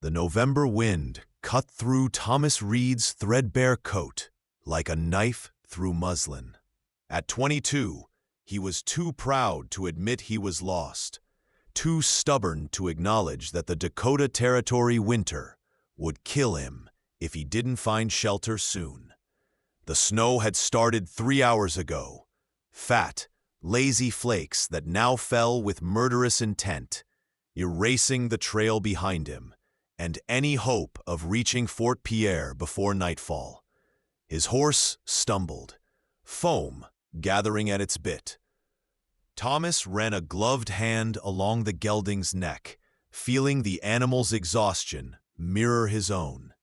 The November wind cut through Thomas Reed's threadbare coat like a knife through muslin. At 22, he was too proud to admit he was lost, too stubborn to acknowledge that the Dakota Territory winter would kill him if he didn't find shelter soon. The snow had started 3 hours ago, fat, lazy flakes that now fell with murderous intent, erasing the trail behind him and any hope of reaching Fort Pierre before nightfall. His horse stumbled, foam gathering at its bit. Thomas ran a gloved hand along the gelding's neck, feeling the animal's exhaustion mirror his own.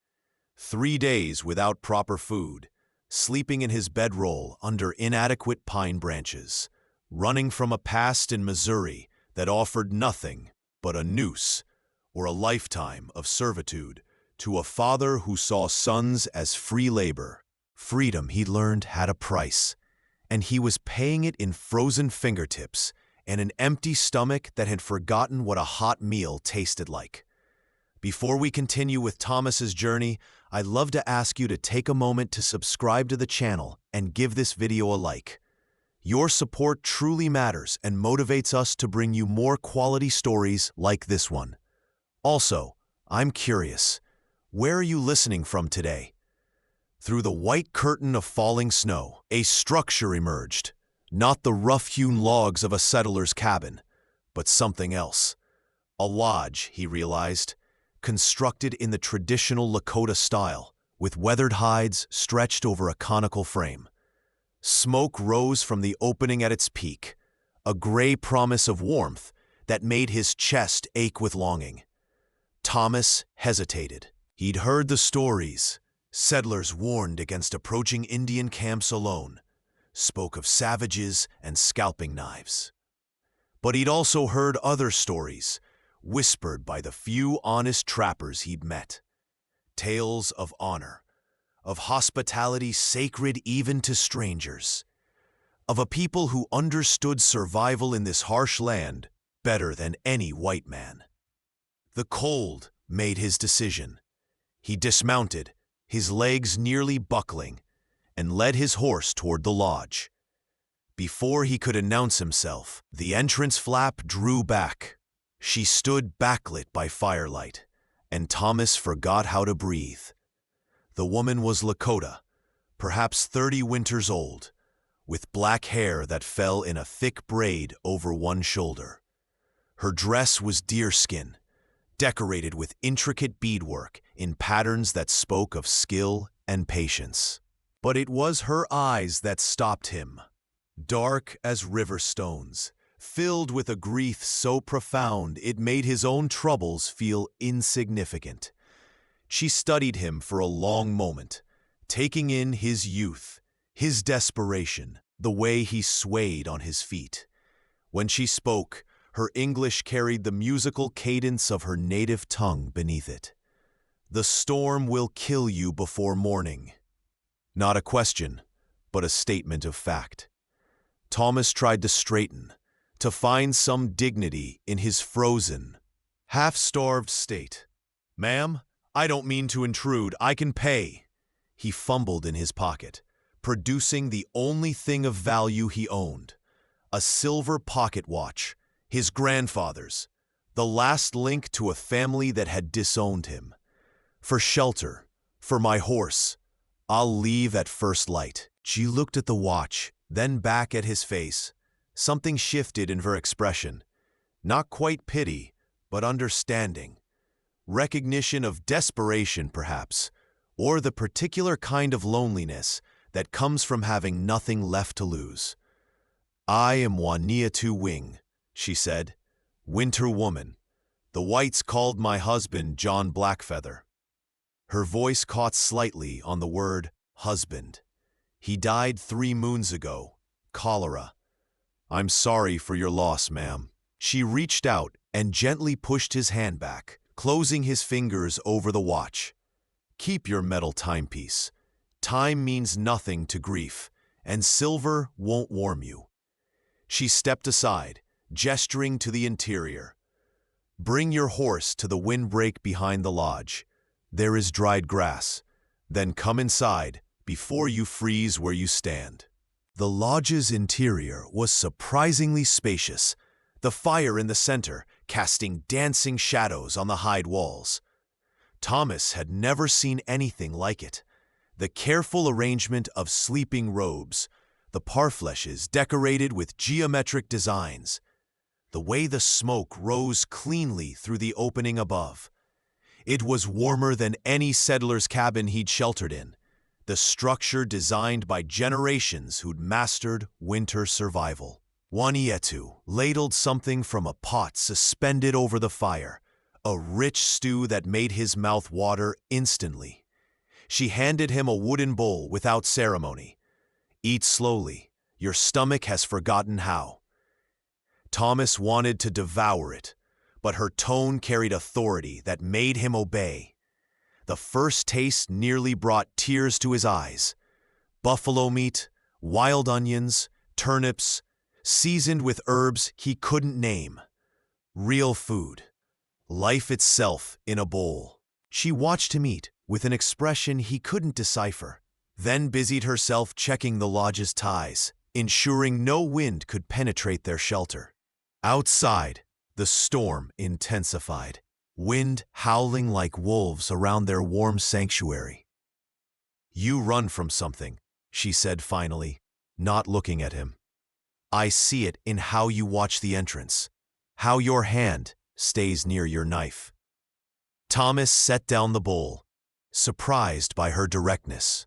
3 days without proper food, sleeping in his bedroll under inadequate pine branches, running from a past in Missouri that offered nothing but a noose or a lifetime of servitude to a father who saw sons as free labor. Freedom, he learned, had a price, and he was paying it in frozen fingertips and an empty stomach that had forgotten what a hot meal tasted like. Before we continue with Thomas's journey, I'd love to ask you to take a moment to subscribe to the channel and give this video a like. Your support truly matters and motivates us to bring you more quality stories like this one. Also, I'm curious, where are you listening from today? Through the white curtain of falling snow, a structure emerged, not the rough-hewn logs of a settler's cabin, but something else. A lodge, he realized, constructed in the traditional Lakota style, with weathered hides stretched over a conical frame. Smoke rose from the opening at its peak, a gray promise of warmth that made his chest ache with longing. Thomas hesitated. He'd heard the stories. Settlers warned against approaching Indian camps alone, spoke of savages and scalping knives. But he'd also heard other stories, whispered by the few honest trappers he'd met. Tales of honor, of hospitality sacred even to strangers, of a people who understood survival in this harsh land better than any white man. The cold made his decision. He dismounted, his legs nearly buckling, and led his horse toward the lodge. Before he could announce himself, the entrance flap drew back. She stood backlit by firelight, and Thomas forgot how to breathe. The woman was Lakota, perhaps 30 winters old, with black hair that fell in a thick braid over one shoulder. Her dress was deerskin, decorated with intricate beadwork in patterns that spoke of skill and patience. But it was her eyes that stopped him, dark as river stones, filled with a grief so profound it made his own troubles feel insignificant. She studied him for a long moment, taking in his youth, his desperation, the way he swayed on his feet. When she spoke, her English carried the musical cadence of her native tongue beneath it. "The storm will kill you before morning." Not a question, but a statement of fact. Thomas tried to straighten, to find some dignity in his frozen, half-starved state. "Ma'am, I don't mean to intrude. I can pay." He fumbled in his pocket, producing the only thing of value he owned, a silver pocket watch, his grandfather's, the last link to a family that had disowned him. "For shelter, for my horse, I'll leave at first light." She looked at the watch, then back at his face. Something shifted in her expression. Not quite pity, but understanding. Recognition of desperation, perhaps, or the particular kind of loneliness that comes from having nothing left to lose. "I am Waniatu Wing," she said, "Winter Woman. The whites called my husband John Blackfeather." Her voice caught slightly on the word husband. "He died 3 moons ago, cholera. I'm sorry for your loss, ma'am." She reached out and gently pushed his hand back, closing his fingers over the watch. "Keep your metal timepiece. Time means nothing to grief, and silver won't warm you." She stepped aside, gesturing to the interior. Bring your horse to the windbreak behind the lodge. There is dried grass. Then come inside before you freeze where you stand." The lodge's interior was surprisingly spacious, the fire in the center casting dancing shadows on the hide walls. Thomas had never seen anything like it. The careful arrangement of sleeping robes, the parfleches decorated with geometric designs, the way the smoke rose cleanly through the opening above. It was warmer than any settler's cabin he'd sheltered in, the structure designed by generations who'd mastered winter survival. Juanietu ladled something from a pot suspended over the fire, a rich stew that made his mouth water instantly. She handed him a wooden bowl without ceremony. "Eat slowly. Your stomach has forgotten how." Thomas wanted to devour it, but her tone carried authority that made him obey. The first taste nearly brought tears to his eyes. Buffalo meat, wild onions, turnips, seasoned with herbs he couldn't name. Real food. Life itself in a bowl. She watched him eat with an expression he couldn't decipher, then busied herself checking the lodge's ties, ensuring no wind could penetrate their shelter. Outside, the storm intensified, wind howling like wolves around their warm sanctuary. "You run from something," she said finally, not looking at him. "I see it in how you watch the entrance, how your hand stays near your knife." Thomas set down the bowl, surprised by her directness.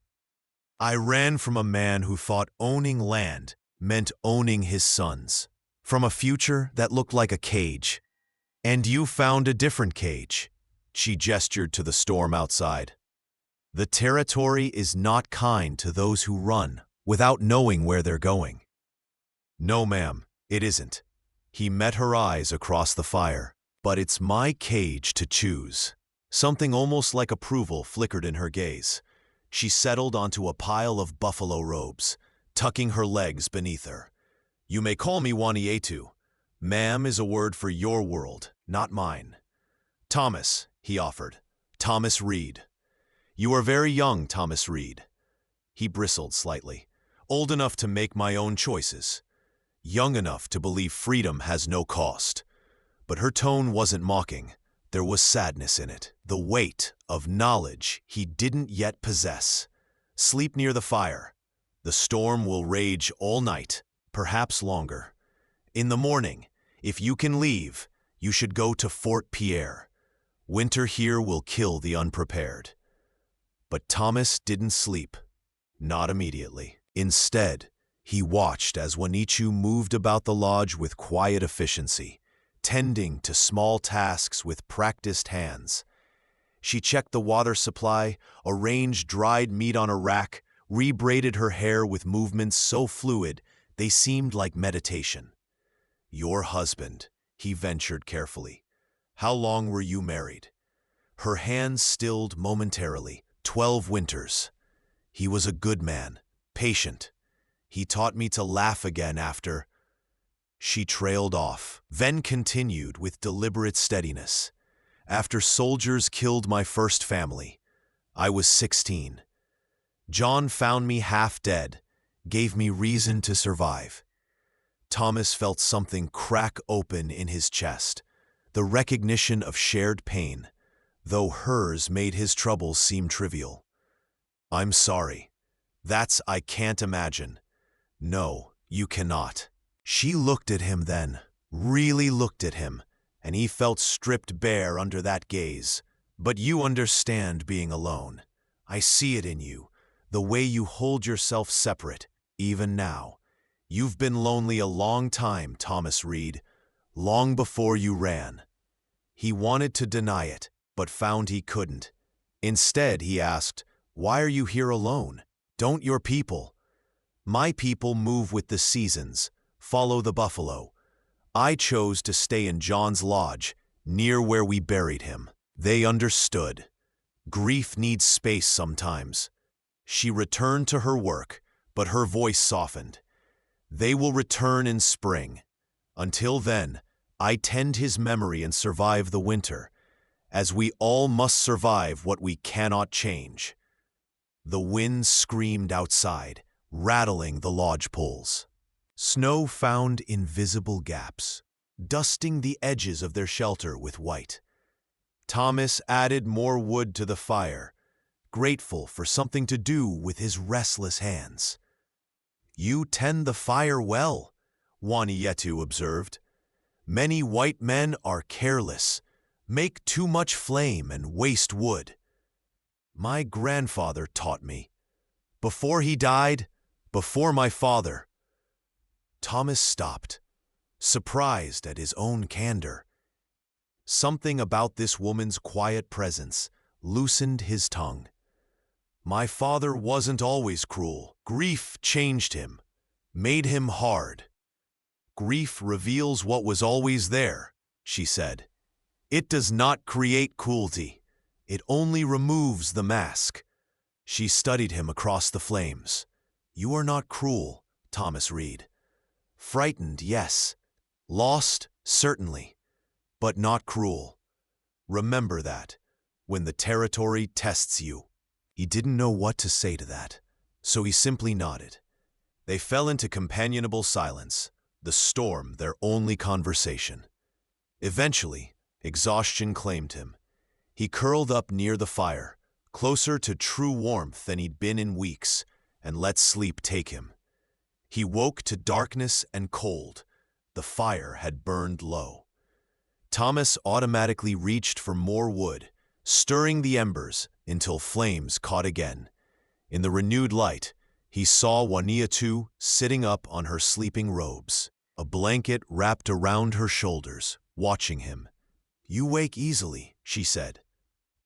"I ran from a man who thought owning land meant owning his sons, from a future that looked like a cage. And you found a different cage." She gestured to the storm outside. "The territory is not kind to those who run without knowing where they're going." "No, ma'am, it isn't." He met her eyes across the fire. "But it's my cage to choose." Something almost like approval flickered in her gaze. She settled onto a pile of buffalo robes, tucking her legs beneath her. "You may call me Juanietu. Ma'am is a word for your world, not mine." "Thomas," he offered. "Thomas Reed." "You are very young, Thomas Reed." He bristled slightly. "Old enough to make my own choices. Young enough to believe freedom has no cost." But her tone wasn't mocking. There was sadness in it, the weight of knowledge he didn't yet possess. "Sleep near the fire. The storm will rage all night, perhaps longer. In the morning, if you can leave, you should go to Fort Pierre. Winter here will kill the unprepared." But Thomas didn't sleep. Not immediately. Instead, he watched as Juanietu moved about the lodge with quiet efficiency, tending to small tasks with practiced hands. She checked the water supply, arranged dried meat on a rack, rebraided her hair with movements so fluid they seemed like meditation. "Your husband," he ventured carefully. "How long were you married?" Her hands stilled momentarily. 12 winters. "He was a good man, patient. He taught me to laugh again after—" She trailed off, then continued with deliberate steadiness. "After soldiers killed my first family. I was 16. John found me half dead, gave me reason to survive." Thomas felt something crack open in his chest, the recognition of shared pain, though hers made his troubles seem trivial. "I'm sorry. I can't imagine." "No, you cannot." She looked at him then, really looked at him, and he felt stripped bare under that gaze. "But you understand being alone. I see it in you, the way you hold yourself separate, even now. You've been lonely a long time, Thomas Reed, long before you ran." He wanted to deny it, but found he couldn't. Instead, he asked, "Why are you here alone? Don't your people?" "My people move with the seasons, follow the buffalo. I chose to stay in John's lodge, near where we buried him." They understood. Grief needs space sometimes. She returned to her work, but her voice softened. "They will return in spring. Until then, I tend his memory and survive the winter, as we all must survive what we cannot change." The wind screamed outside, rattling the lodge poles. Snow found invisible gaps, dusting the edges of their shelter with white. Thomas added more wood to the fire, grateful for something to do with his restless hands. "You tend the fire well," Wanietu observed. "Many white men are careless, make too much flame and waste wood. My grandfather taught me. Before he died, before my father." Thomas stopped, surprised at his own candor. Something about this woman's quiet presence loosened his tongue. "My father wasn't always cruel. Grief changed him, made him hard." "Grief reveals what was always there," she said. "It does not create cruelty. It only removes the mask." She studied him across the flames. "You are not cruel, Thomas Reed. Frightened, yes. Lost, certainly. But not cruel. Remember that, when the territory tests you." He didn't know what to say to that, so he simply nodded. They fell into companionable silence, the storm their only conversation. Eventually, exhaustion claimed him. He curled up near the fire, closer to true warmth than he'd been in weeks, and let sleep take him. He woke to darkness and cold. The fire had burned low. Thomas automatically reached for more wood, stirring the embers until flames caught again. In the renewed light, he saw Wanietu sitting up on her sleeping robes, a blanket wrapped around her shoulders, watching him. "You wake easily," she said.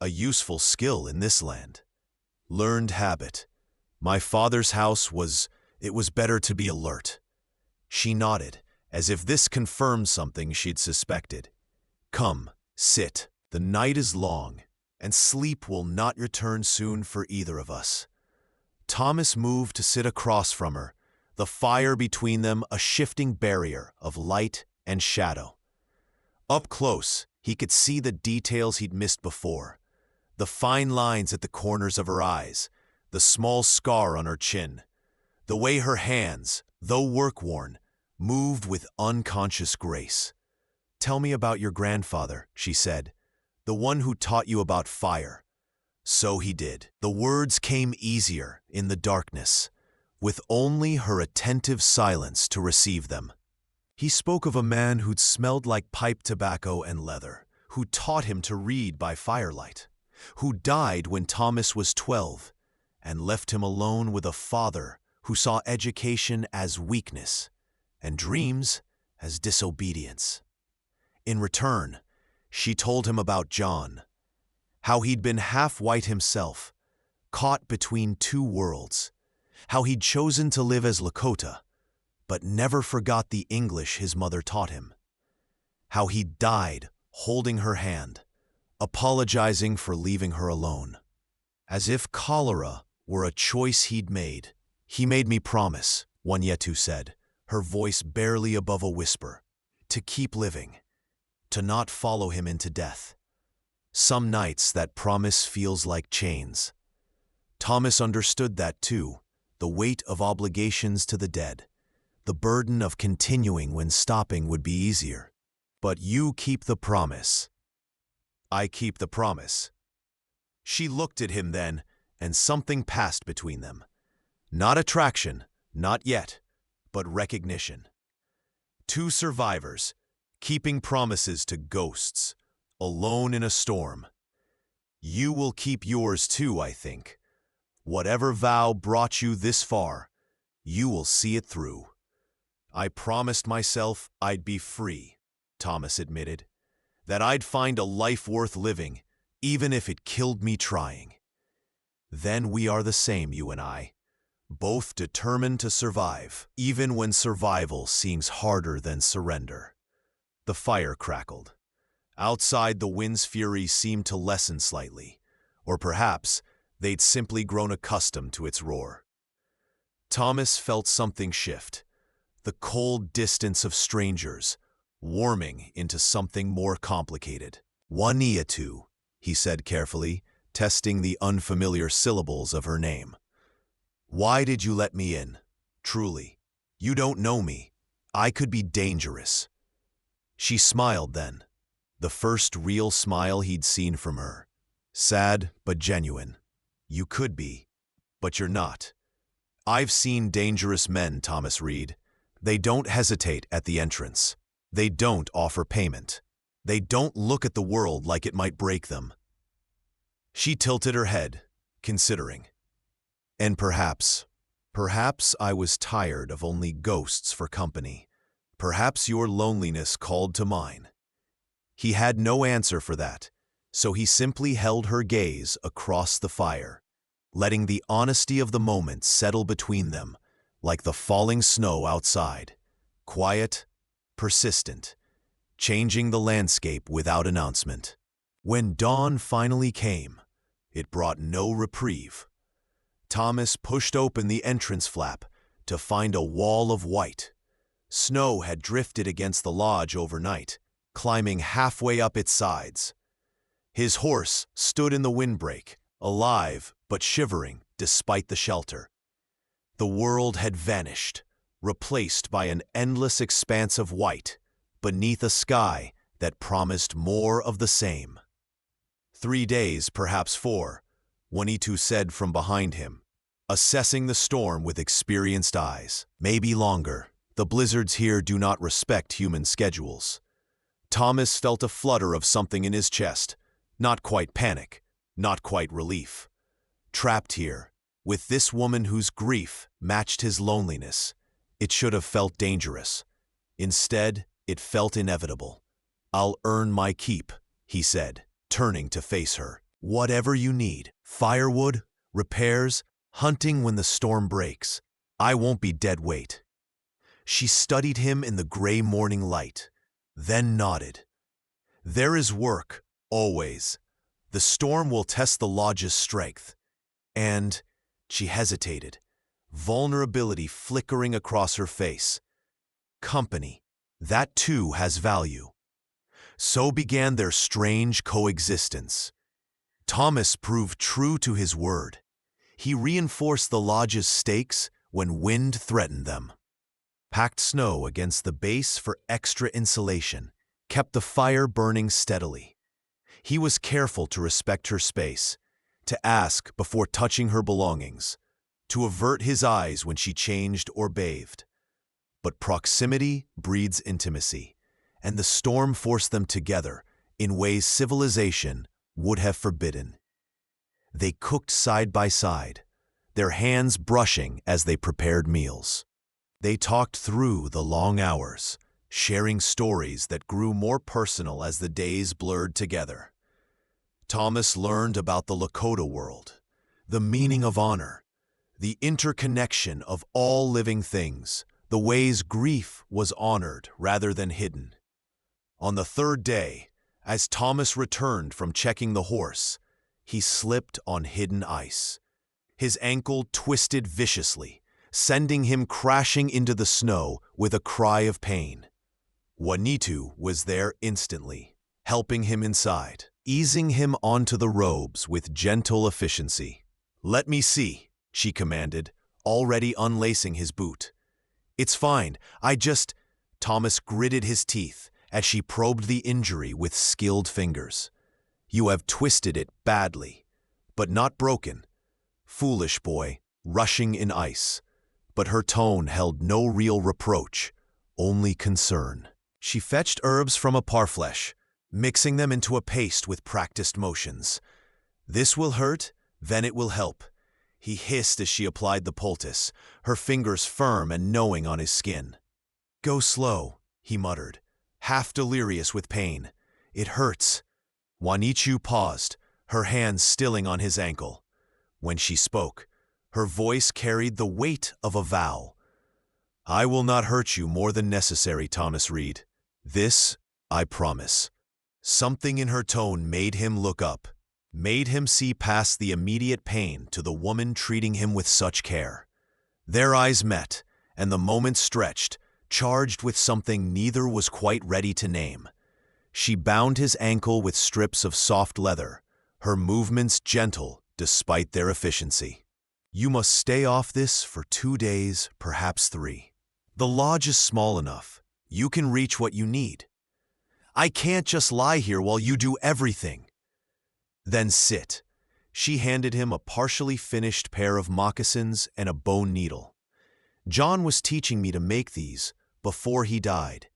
"A useful skill in this land. Learned habit. My father's house it was better to be alert." She nodded, as if this confirmed something she'd suspected. "Come, sit. The night is long, and sleep will not return soon for either of us." Thomas moved to sit across from her, the fire between them a shifting barrier of light and shadow. Up close, he could see the details he'd missed before. The fine lines at the corners of her eyes, the small scar on her chin, the way her hands, though work-worn, moved with unconscious grace. "Tell me about your grandfather," she said, "the one who taught you about fire." So he did. The words came easier in the darkness, with only her attentive silence to receive them. He spoke of a man who'd smelled like pipe tobacco and leather, who taught him to read by firelight, who died when Thomas was 12, and left him alone with a father who saw education as weakness and dreams as disobedience. In return, she told him about John, how he'd been half white himself, caught between two worlds, how he'd chosen to live as Lakota, but never forgot the English his mother taught him, how he died holding her hand, apologizing for leaving her alone. As if cholera were a choice he'd made. "He made me promise," Wanietu said, her voice barely above a whisper, "to keep living, to not follow him into death. Some nights that promise feels like chains." Thomas understood that too, the weight of obligations to the dead, the burden of continuing when stopping would be easier. "But you keep the promise." "I keep the promise." She looked at him then, and something passed between them. Not attraction, not yet, but recognition. Two survivors, keeping promises to ghosts, alone in a storm. You will keep yours too, I think. Whatever vow brought you this far, you will see it through. "I promised myself I'd be free," Thomas admitted, "that I'd find a life worth living, even if it killed me trying. Then we are the same, you and I, both determined to survive, even when survival seems harder than surrender." The fire crackled. Outside, the wind's fury seemed to lessen slightly, or perhaps they'd simply grown accustomed to its roar. Thomas felt something shift, the cold distance of strangers, warming into something more complicated. Waniatu, he said carefully, testing the unfamiliar syllables of her name. Why did you let me in? Truly, you don't know me. I could be dangerous. She smiled then, the first real smile he'd seen from her. Sad but genuine. You could be, but you're not. I've seen dangerous men, Thomas Reed. They don't hesitate at the entrance. They don't offer payment. They don't look at the world like it might break them. She tilted her head, considering. And perhaps I was tired of only ghosts for company. Perhaps your loneliness called to mine. He had no answer for that, so he simply held her gaze across the fire, letting the honesty of the moment settle between them, like the falling snow outside, quiet, persistent, changing the landscape without announcement. When dawn finally came, it brought no reprieve. Thomas pushed open the entrance flap to find a wall of white. Snow had drifted against the lodge overnight, climbing halfway up its sides. His horse stood in the windbreak, alive but shivering despite the shelter. The world had vanished, replaced by an endless expanse of white, beneath a sky that promised more of the same. 3 days, perhaps 4, Juanitu said from behind him, assessing the storm with experienced eyes. Maybe longer. The blizzards here do not respect human schedules. Thomas felt a flutter of something in his chest, not quite panic, not quite relief. Trapped here, with this woman whose grief matched his loneliness, it should have felt dangerous. Instead, it felt inevitable. I'll earn my keep, he said, turning to face her. Whatever you need, firewood, repairs, hunting when the storm breaks. I won't be dead weight. She studied him in the gray morning light, then nodded. There is work, always. The storm will test the lodge's strength. And she hesitated, vulnerability flickering across her face. Company, that too has value. So began their strange coexistence. Thomas proved true to his word. He reinforced the lodge's stakes when wind threatened them. Packed snow against the base for extra insulation, kept the fire burning steadily. He was careful to respect her space, to ask before touching her belongings, to avert his eyes when she changed or bathed. But proximity breeds intimacy, and the storm forced them together in ways civilization would have forbidden. They cooked side by side, their hands brushing as they prepared meals. They talked through the long hours, sharing stories that grew more personal as the days blurred together. Thomas learned about the Lakota world, the meaning of honor, the interconnection of all living things, the ways grief was honored rather than hidden. On the 3rd day, as Thomas returned from checking the horse, he slipped on hidden ice. His ankle twisted viciously, sending him crashing into the snow with a cry of pain. Juanitu was there instantly, helping him inside, easing him onto the robes with gentle efficiency. "Let me see," she commanded, already unlacing his boot. "It's fine, Thomas gritted his teeth as she probed the injury with skilled fingers. "You have twisted it badly, but not broken. Foolish boy, rushing in ice." But her tone held no real reproach, only concern. She fetched herbs from a parfleche, mixing them into a paste with practiced motions. "This will hurt, then it will help," he hissed as she applied the poultice, her fingers firm and knowing on his skin. "Go slow," he muttered, half delirious with pain. "It hurts." Juanitu paused, her hands stilling on his ankle. When she spoke, her voice carried the weight of a vow. "I will not hurt you more than necessary, Thomas Reed. This, I promise." Something in her tone made him look up, made him see past the immediate pain to the woman treating him with such care. Their eyes met, and the moment stretched, charged with something neither was quite ready to name. She bound his ankle with strips of soft leather, her movements gentle despite their efficiency. You must stay off this for 2 days, perhaps 3. The lodge is small enough. You can reach what you need. I can't just lie here while you do everything. Then sit. She handed him a partially finished pair of moccasins and a bone needle. John was teaching me to make these before he died.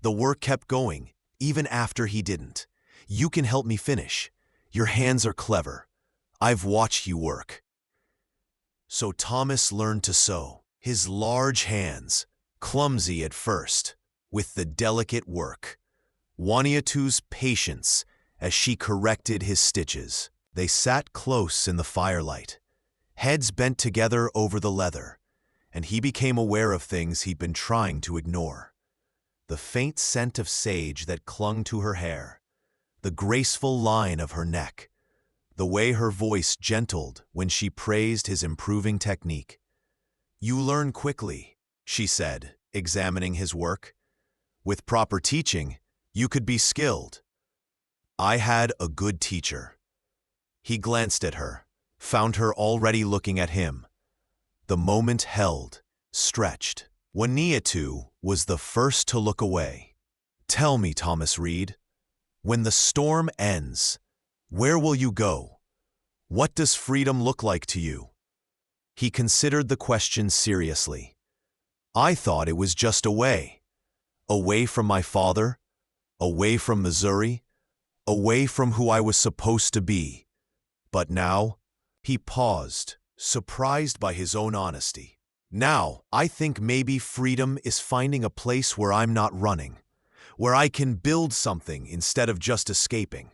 The work kept going, even after he didn't. You can help me finish. Your hands are clever. I've watched you work. So Thomas learned to sew. His large hands, clumsy at first, with the delicate work. Waniatu's patience as she corrected his stitches. They sat close in the firelight, heads bent together over the leather, and he became aware of things he'd been trying to ignore. The faint scent of sage that clung to her hair, the graceful line of her neck, the way her voice gentled when she praised his improving technique. You learn quickly, she said, examining his work. With proper teaching, you could be skilled. I had a good teacher. He glanced at her, found her already looking at him. The moment held, stretched. Waniatu was the first to look away. Tell me, Thomas Reed, when the storm ends, where will you go? What does freedom look like to you? He considered the question seriously. I thought it was just away. Away from my father, away from Missouri, away from who I was supposed to be. But now, he paused, surprised by his own honesty. Now, I think maybe freedom is finding a place where I'm not running, where I can build something instead of just escaping.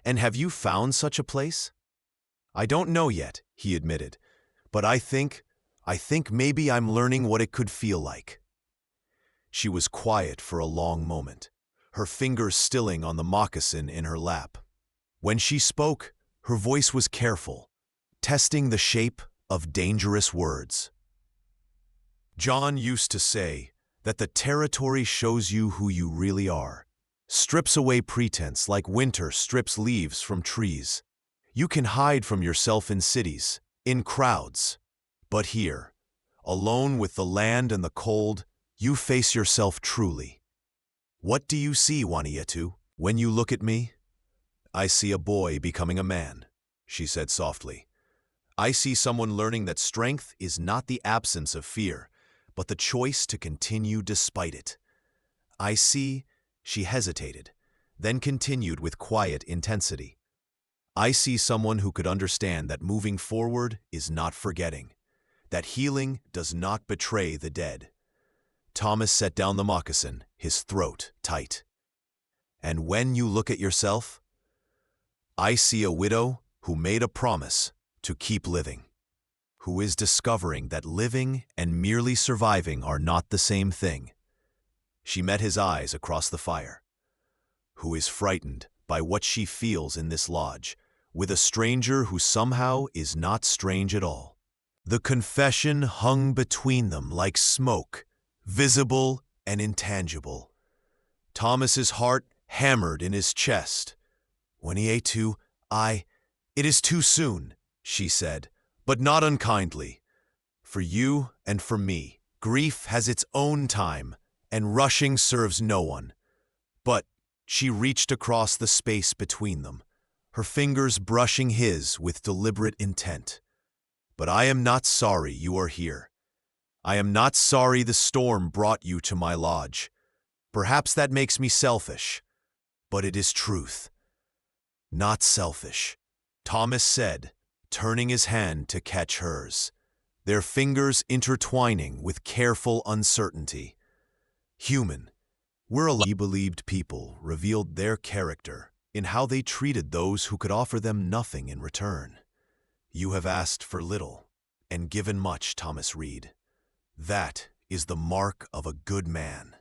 And have you found such a place? I don't know yet, he admitted, but I think maybe I'm learning what it could feel like. She was quiet for a long moment, her fingers stilling on the moccasin in her lap. When she spoke, her voice was careful, testing the shape of dangerous words. John used to say that the territory shows you who you really are, strips away pretense like winter strips leaves from trees. You can hide from yourself in cities, in crowds. But here, alone with the land and the cold, you face yourself truly. What do you see, Waniatu, when you look at me? I see a boy becoming a man, she said softly. I see someone learning that strength is not the absence of fear, but the choice to continue despite it. I see, she hesitated, then continued with quiet intensity. I see someone who could understand that moving forward is not forgetting, that healing does not betray the dead. Thomas set down the moccasin, his throat tight. And when you look at yourself, I see a widow who made a promise to keep living, who is discovering that living and merely surviving are not the same thing. She met his eyes across the fire. Who is frightened by what she feels in this lodge, with a stranger who somehow is not strange at all. The confession hung between them like smoke, visible and intangible. Thomas's heart hammered in his chest. Waniatu, it is too soon, she said, but not unkindly. For you and for me, grief has its own time, and rushing serves no one. But she reached across the space between them, her fingers brushing his with deliberate intent. But I am not sorry you are here. I am not sorry the storm brought you to my lodge. Perhaps that makes me selfish, but it is truth. Not selfish, Thomas said, turning his hand to catch hers, their fingers intertwining with careful uncertainty. Human, he believed people revealed their character in how they treated those who could offer them nothing in return. You have asked for little and given much, Thomas Reed. That is the mark of a good man.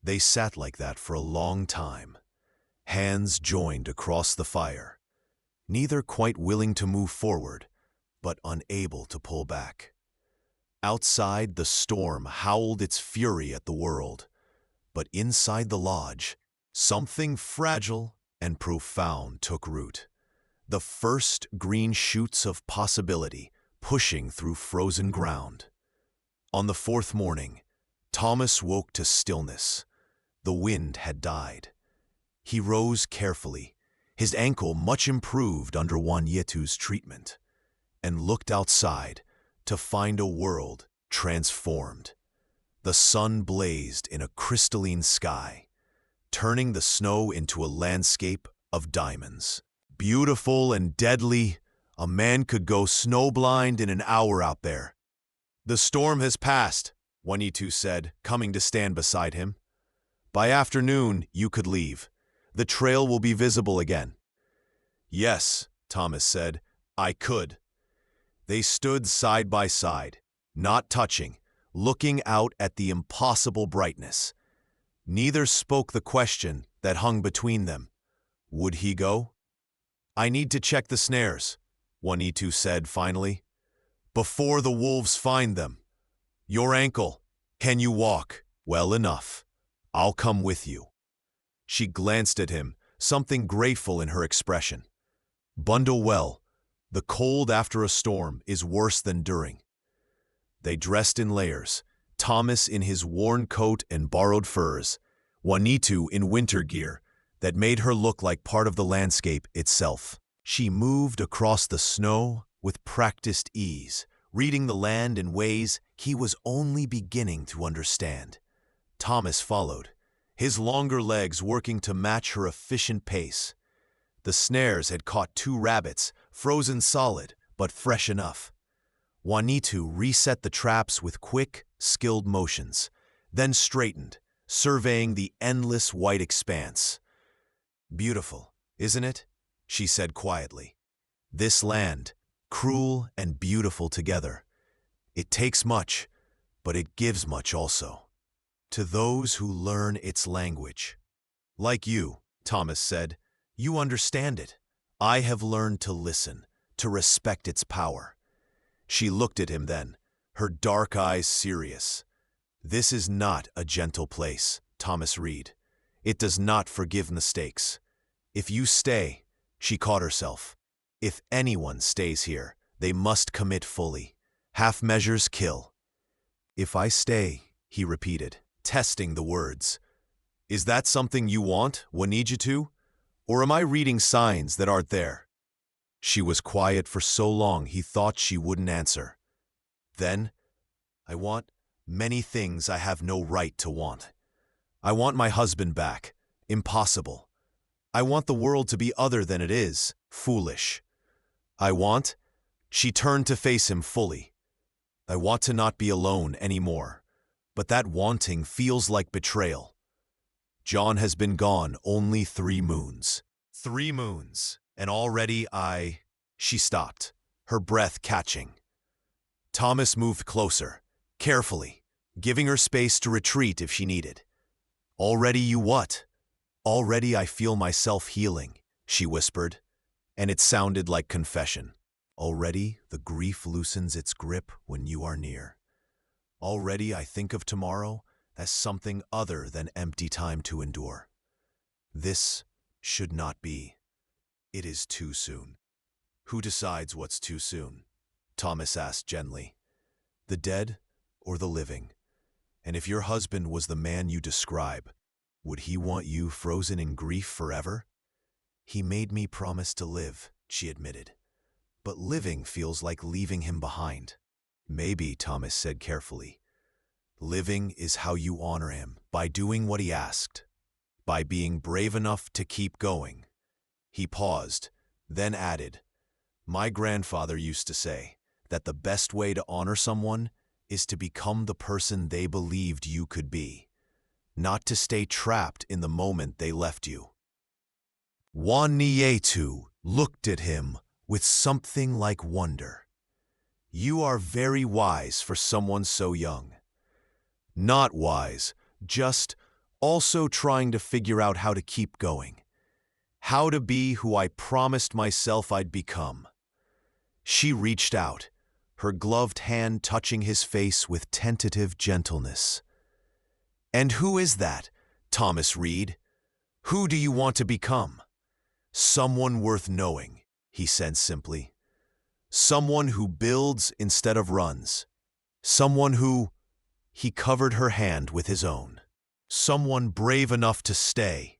They sat like that for a long time, hands joined across the fire, neither quite willing to move forward, but unable to pull back. Outside, the storm howled its fury at the world, but inside the lodge, something fragile and profound took root. The first green shoots of possibility pushing through frozen ground. On the fourth morning, Thomas woke to stillness. The wind had died. He rose carefully, his ankle much improved under Juanitu's treatment, and looked outside to find a world transformed. The sun blazed in a crystalline sky, turning the snow into a landscape of diamonds. Beautiful and deadly, a man could go snowblind in an hour out there. "The storm has passed," Juanitu said, coming to stand beside him. "By afternoon, you could leave. The trail will be visible again." "Yes," Thomas said, "I could." They stood side by side, not touching, looking out at the impossible brightness. Neither spoke the question that hung between them. Would he go? "I need to check the snares," Juanitu said finally, "before the wolves find them. Your ankle, can you walk? Well enough. I'll come with you." She glanced at him, something grateful in her expression. "Bundle well. The cold after a storm is worse than during." They dressed in layers, Thomas in his worn coat and borrowed furs, Juanitu in winter gear that made her look like part of the landscape itself. She moved across the snow with practiced ease, reading the land in ways he was only beginning to understand. Thomas followed, his longer legs working to match her efficient pace. The snares had caught 2 rabbits, frozen solid, but fresh enough. Juanitu reset the traps with quick, skilled motions, then straightened, surveying the endless white expanse. "Beautiful, isn't it?" she said quietly. "This land, cruel and beautiful together. It takes much, but it gives much also. To those who learn its language. Like you," Thomas said, "you understand it. I have learned to listen, to respect its power." She looked at him then, her dark eyes serious. "This is not a gentle place, Thomas Reed. It does not forgive mistakes. If you stay," she caught herself, "if anyone stays here, they must commit fully. Half measures kill." "If I stay," he repeated, testing the words. "Is that something you want, Juanitu? Or am I reading signs that aren't there?" She was quiet for so long he thought she wouldn't answer. Then, "I want many things I have no right to want. I want my husband back. Impossible. I want the world to be other than it is. Foolish. I want—" She turned to face him fully. "I want to not be alone anymore. But that wanting feels like betrayal. John has been gone only 3 moons. 3 moons. And already She stopped, her breath catching. Thomas moved closer, carefully, giving her space to retreat if she needed. "Already you what?" "Already I feel myself healing," she whispered, and it sounded like confession. "Already the grief loosens its grip when you are near. Already I think of tomorrow as something other than empty time to endure. This should not be. It is too soon." "Who decides what's too soon?" Thomas asked gently. "The dead or the living? And if your husband was the man you describe, would he want you frozen in grief forever?" "He made me promise to live," she admitted. "But living feels like leaving him behind." "Maybe," Thomas said carefully. "Living is how you honor him, by doing what he asked, by being brave enough to keep going." He paused, then added, "My grandfather used to say that the best way to honor someone is to become the person they believed you could be, not to stay trapped in the moment they left you." Juanitu looked at him with something like wonder. "You are very wise for someone so young." "Not wise, just also trying to figure out how to keep going. How to be who I promised myself I'd become." She reached out, her gloved hand touching his face with tentative gentleness. "And who is that, Thomas Reed? Who do you want to become?" "Someone worth knowing," he said simply. "Someone who builds instead of runs. Someone who—" He covered her hand with his own. "Someone brave enough to stay."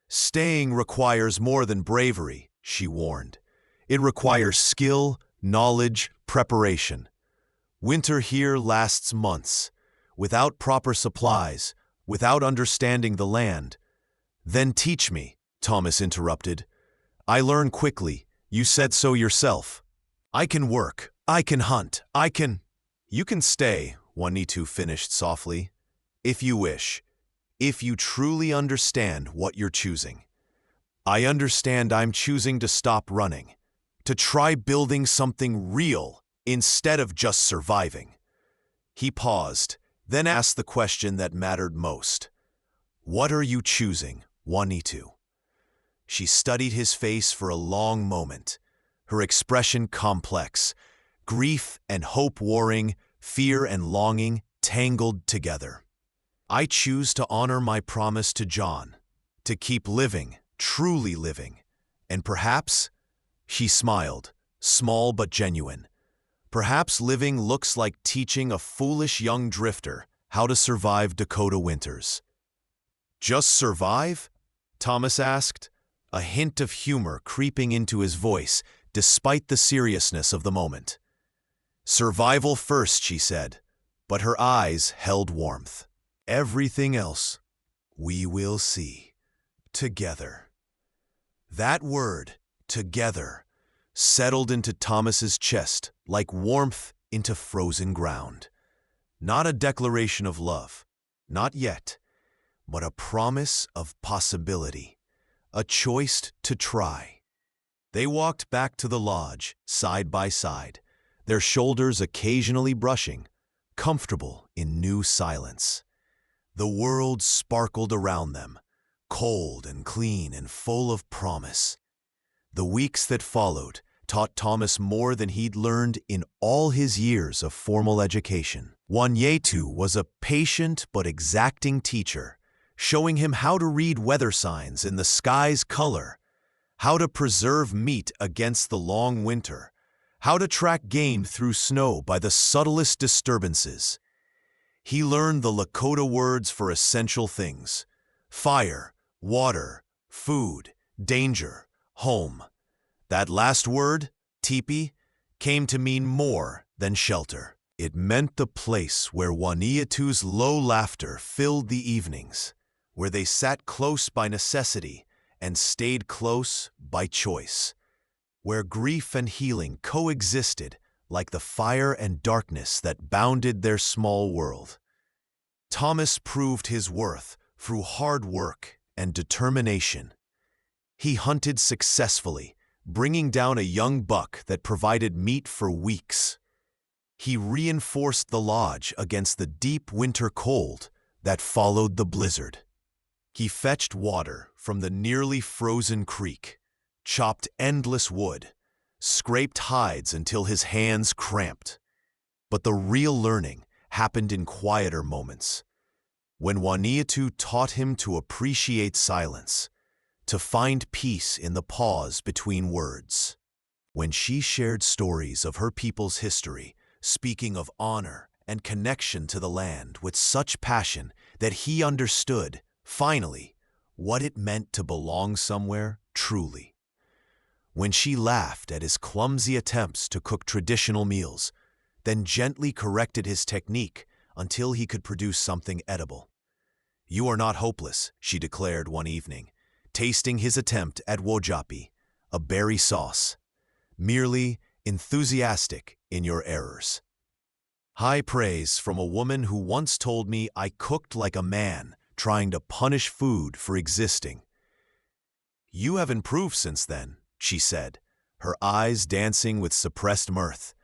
"Staying requires more than bravery," she warned. "It requires skill, knowledge, preparation. Winter here lasts months, without proper supplies, without understanding the land." "Then teach me," Thomas interrupted. "I learn quickly. You said so yourself. I can work. I can hunt. I can—" "You can stay," Juanitu finished softly. "If you wish. If you truly understand what you're choosing." "I understand I'm choosing to stop running, to try building something real instead of just surviving." He paused, then asked the question that mattered most. "What are you choosing, Juanitu?" She studied his face for a long moment, her expression complex, grief and hope warring, fear and longing tangled together. "I choose to honor my promise to John, to keep living, truly living, and perhaps," she smiled, small but genuine, "perhaps living looks like teaching a foolish young drifter how to survive Dakota winters." "Just survive?" Thomas asked, a hint of humor creeping into his voice despite the seriousness of the moment. "Survival first," she said, but her eyes held warmth. "Everything else, we will see. Together." That word, together, settled into Thomas's chest like warmth into frozen ground. Not a declaration of love, not yet, but a promise of possibility, a choice to try. They walked back to the lodge, side by side, their shoulders occasionally brushing, comfortable in new silence. The world sparkled around them, cold and clean and full of promise. The weeks that followed taught Thomas more than he'd learned in all his years of formal education. Juanitu was a patient but exacting teacher, showing him how to read weather signs in the sky's color, how to preserve meat against the long winter, how to track game through snow by the subtlest disturbances. He learned the Lakota words for essential things: fire, water, food, danger, home. That last word, teepee, came to mean more than shelter. It meant the place where Juaniatu's low laughter filled the evenings, where they sat close by necessity and stayed close by choice, where grief and healing coexisted like the fire and darkness that bounded their small world. Thomas proved his worth through hard work and determination. He hunted successfully, bringing down a young buck that provided meat for weeks. He reinforced the lodge against the deep winter cold that followed the blizzard. He fetched water from the nearly frozen creek, chopped endless wood, scraped hides until his hands cramped. But the real learning happened in quieter moments, when Juanitu taught him to appreciate silence, to find peace in the pause between words. When she shared stories of her people's history, speaking of honor and connection to the land with such passion that he understood, finally, what it meant to belong somewhere truly. When she laughed at his clumsy attempts to cook traditional meals, then gently corrected his technique until he could produce something edible. "You are not hopeless," she declared one evening, tasting his attempt at wojapi, a berry sauce. "Merely enthusiastic in your errors." High praise from a woman who once told me I cooked like a man trying to punish food for existing. "You have improved since then," she said, her eyes dancing with suppressed mirth.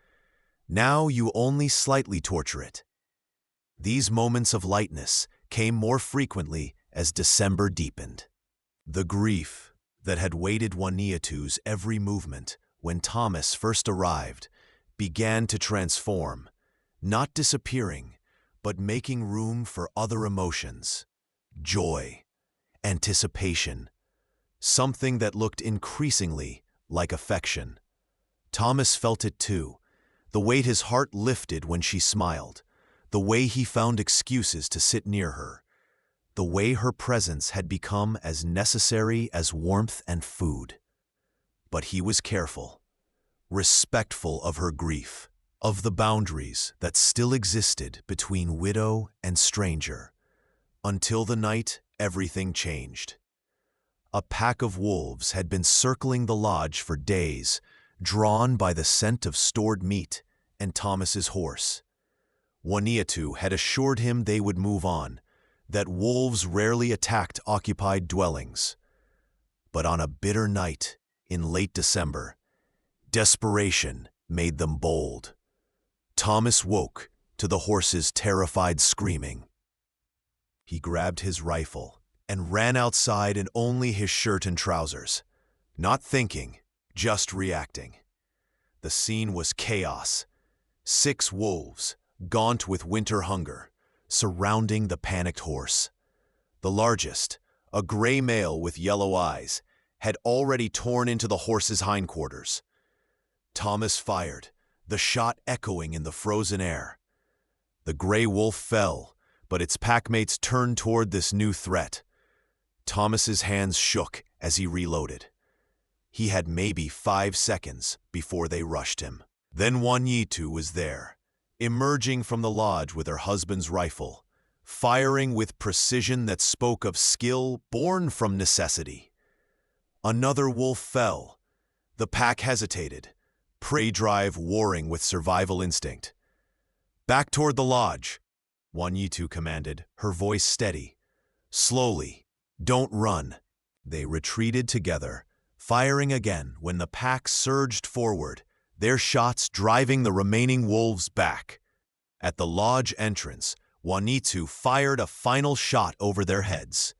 "Now you only slightly torture it." These moments of lightness came more frequently as December deepened. The grief that had weighted Juaniatu's every movement when Thomas first arrived began to transform, not disappearing, but making room for other emotions. Joy, anticipation, something that looked increasingly like affection. Thomas felt it too, the weight his heart lifted when she smiled, the way he found excuses to sit near her, the way her presence had become as necessary as warmth and food. But he was careful, respectful of her grief, of the boundaries that still existed between widow and stranger. Until the night, everything changed. A pack of wolves had been circling the lodge for days, drawn by the scent of stored meat and Thomas's horse. Waniatu had assured him they would move on, that wolves rarely attacked occupied dwellings. But on a bitter night in late December, desperation made them bold. Thomas woke to the horse's terrified screaming. He grabbed his rifle and ran outside in only his shirt and trousers, not thinking, just reacting. The scene was chaos. 6 wolves, gaunt with winter hunger, surrounding the panicked horse. The largest, a gray male with yellow eyes, had already torn into the horse's hindquarters. Thomas fired, the shot echoing in the frozen air. The gray wolf fell, but its packmates turned toward this new threat. Thomas's hands shook as he reloaded. He had maybe 5 seconds before they rushed him. Then Waniatu was there, emerging from the lodge with her husband's rifle, firing with precision that spoke of skill born from necessity. Another wolf fell. The pack hesitated, prey drive warring with survival instinct. "Back toward the lodge," Waniatu commanded, her voice steady. "Slowly. Don't run." They retreated together, firing again when the pack surged forward, their shots driving the remaining wolves back. At the lodge entrance, Waniatu fired a final shot over their heads.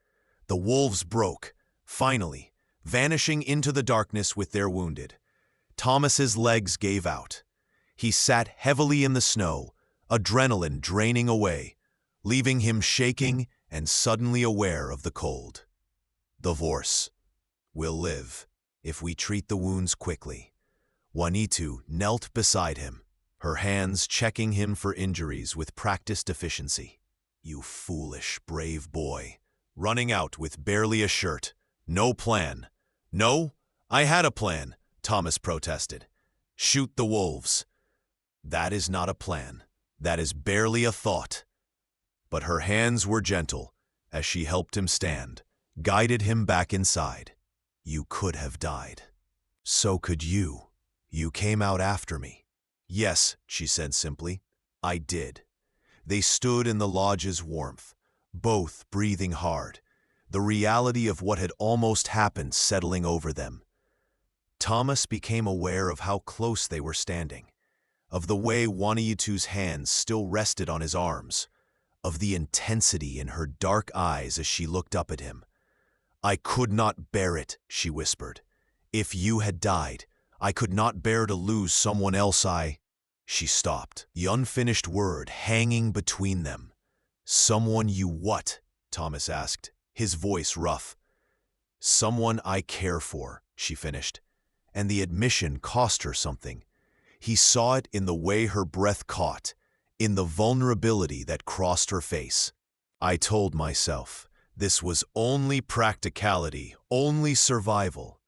The wolves broke, finally, vanishing into the darkness with their wounded. Thomas's legs gave out. He sat heavily in the snow, adrenaline draining away, leaving him shaking and suddenly aware of the cold. The horse will live if we treat the wounds quickly. Waniatu knelt beside him, her hands checking him for injuries with practiced efficiency. "You foolish, brave boy, running out with barely a shirt. No plan." "No, I had a plan," Thomas protested. "Shoot the wolves." "That is not a plan. That is barely a thought." But her hands were gentle as she helped him stand, guided him back inside. "You could have died. So could you. You came out after me." "Yes," she said simply, "I did." They stood in the lodge's warmth, both breathing hard, the reality of what had almost happened settling over them. Thomas became aware of how close they were standing, of the way Waniatu's hands still rested on his arms, of the intensity in her dark eyes as she looked up at him. "I could not bear it," she whispered. "If you had died, I could not bear to lose someone else She stopped, the unfinished word hanging between them. "Someone you what?" Thomas asked, his voice rough. "Someone I care for," she finished, and the admission cost her something. He saw it in the way her breath caught, in the vulnerability that crossed her face. "I told myself this was only practicality, only survival.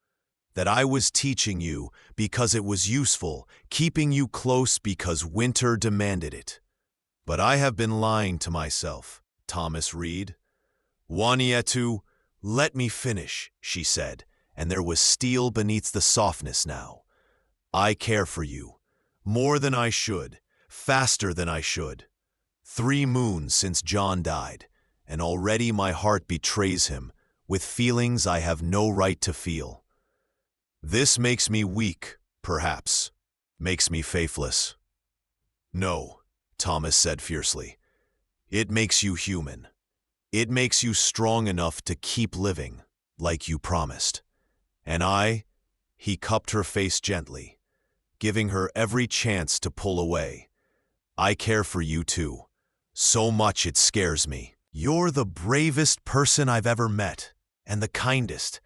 That I was teaching you because it was useful, keeping you close because winter demanded it. But I have been lying to myself, Thomas Reed." "Waniatu, let me finish," she said, and there was steel beneath the softness now. "I care for you, more than I should, faster than I should. 3 moons since John died, and already my heart betrays him with feelings I have no right to feel. This makes me weak, perhaps, makes me faithless." "No," Thomas said fiercely. "It makes you human. It makes you strong enough to keep living, like you promised. And he cupped her face gently. giving her every chance to pull away. I care for you too. So much it scares me. You're the bravest person I've ever met, and the kindest.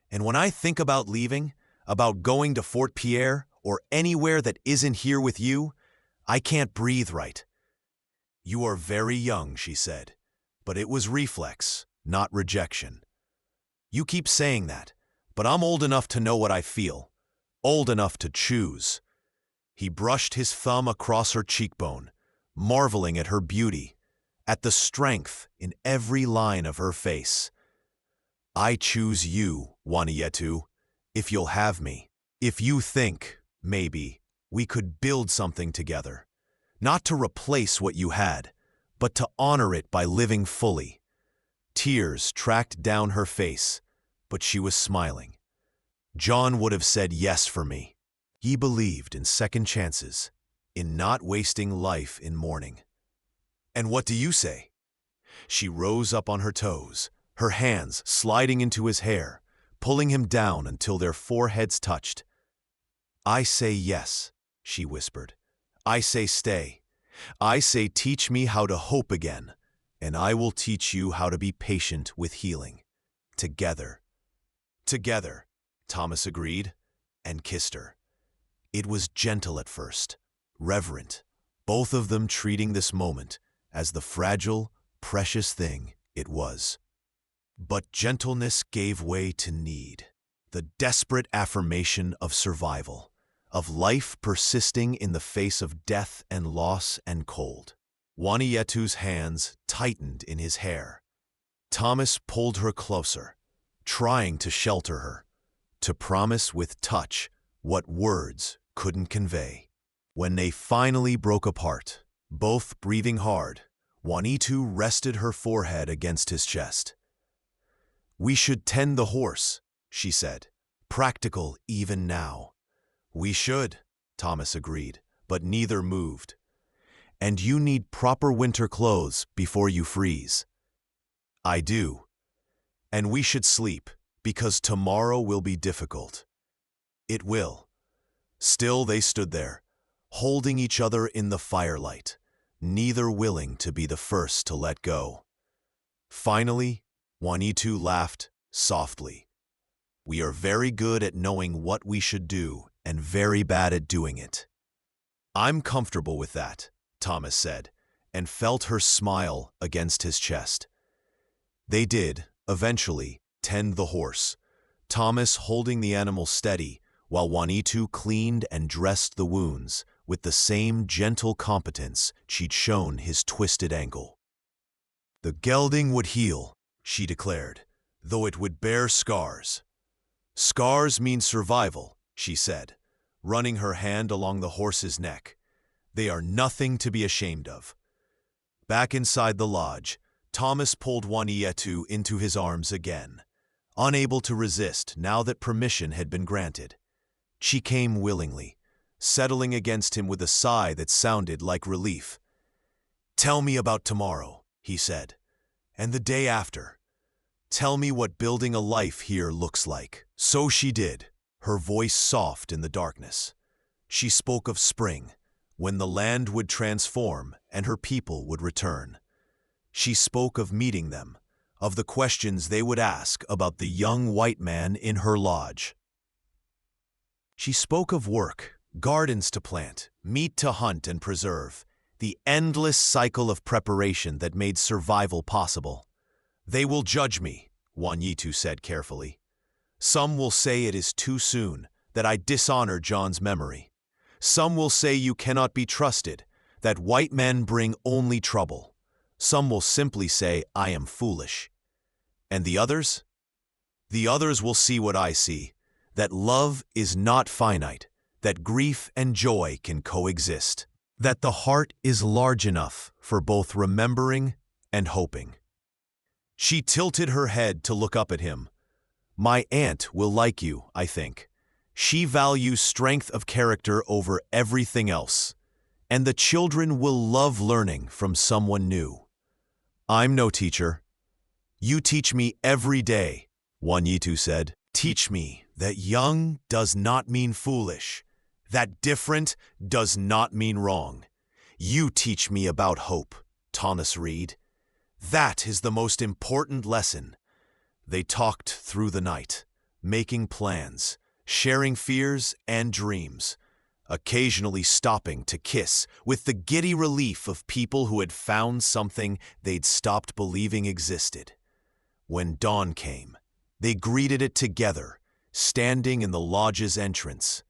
And when I think about leaving, about going to Fort Pierre or anywhere that isn't here with you, I can't breathe right. You are very young, she said, but it was reflex, not rejection. You keep saying that, but I'm old enough to know what I feel, old enough to choose. He brushed his thumb across her cheekbone, marveling at her beauty, at the strength in every line of her face. I choose you, Wanietu, if you'll have me. If you think, maybe, we could build something together. Not to replace what you had, but to honor it by living fully. Tears tracked down her face, but she was smiling. John would have said yes for me. He believed in second chances, in not wasting life in mourning. And what do you say? She rose up on her toes, her hands sliding into his hair, pulling him down until their foreheads touched. I say yes, she whispered. I say stay. I say teach me how to hope again, and I will teach you how to be patient with healing. Together. Together, Thomas agreed, and kissed her. It was gentle at first, reverent, both of them treating this moment as the fragile, precious thing it was. But gentleness gave way to need, the desperate affirmation of survival, of life persisting in the face of death and loss and cold. Wanietu's hands tightened in his hair. Thomas pulled her closer, trying to shelter her, to promise with touch what words couldn't convey. When they finally broke apart, both breathing hard, Wanietu rested her forehead against his chest. We should tend the horse, she said, practical even now. We should, Thomas agreed, but neither moved. And you need proper winter clothes before you freeze. I do. And we should sleep, because tomorrow will be difficult. It will. Still they stood there, holding each other in the firelight, neither willing to be the first to let go. Finally, Wanietu laughed softly. We are very good at knowing what we should do and very bad at doing it. I'm comfortable with that, Thomas said, and felt her smile against his chest. They did, eventually, tend the horse, Thomas holding the animal steady while Wanietu cleaned and dressed the wounds with the same gentle competence she'd shown his twisted ankle. The gelding would heal, she declared, though it would bear scars. Scars mean survival, she said, running her hand along the horse's neck. They are nothing to be ashamed of. Back inside the lodge, Thomas pulled Wanietu into his arms again, unable to resist now that permission had been granted. She came willingly, settling against him with a sigh that sounded like relief. Tell me about tomorrow, he said, and the day after. Tell me what building a life here looks like. So she did, her voice soft in the darkness. She spoke of spring, when the land would transform and her people would return. She spoke of meeting them, of the questions they would ask about the young white man in her lodge. She spoke of work, gardens to plant, meat to hunt and preserve, the endless cycle of preparation that made survival possible. They will judge me, Wanietu said carefully. Some will say it is too soon, that I dishonor John's memory. Some will say you cannot be trusted, that white men bring only trouble. Some will simply say I am foolish. And the others? The others will see what I see, that love is not finite, that grief and joy can coexist, that the heart is large enough for both remembering and hoping. She tilted her head to look up at him. My aunt will like you, I think. She values strength of character over everything else, and the children will love learning from someone new. I'm no teacher. You teach me every day, Wanietu said. Teach me that young does not mean foolish, That different does not mean wrong. You teach me about hope, Thomas Reed. That is the most important lesson. They talked through the night, making plans, sharing fears and dreams, occasionally stopping to kiss with the giddy relief of people who had found something they'd stopped believing existed. When dawn came, they greeted it together, standing in the lodge's entrance,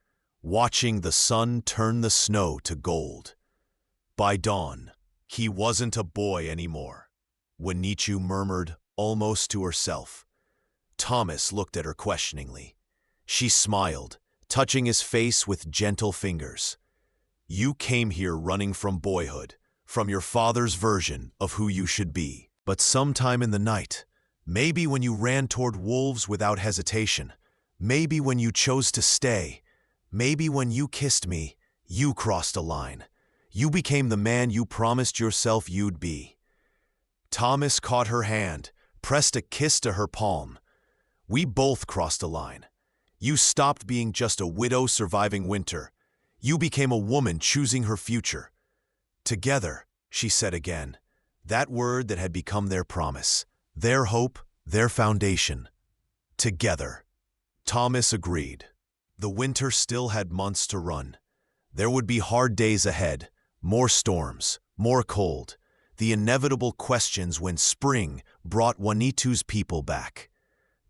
watching the sun turn the snow to gold. By dawn, he wasn't a boy anymore, Juanitu murmured almost to herself. Thomas looked at her questioningly. She smiled, touching his face with gentle fingers. You came here running from boyhood, from your father's version of who you should be. But sometime in the night, maybe when you ran toward wolves without hesitation, maybe when you chose to stay, maybe when you kissed me, you crossed a line. You became the man you promised yourself you'd be. Thomas caught her hand, pressed a kiss to her palm. We both crossed a line. You stopped being just a widow surviving winter. You became a woman choosing her future. Together, she said again, that word that had become their promise, their hope, their foundation. Together. Thomas agreed. The winter still had months to run. There would be hard days ahead, more storms, more cold, the inevitable questions when spring brought Juanitu's people back.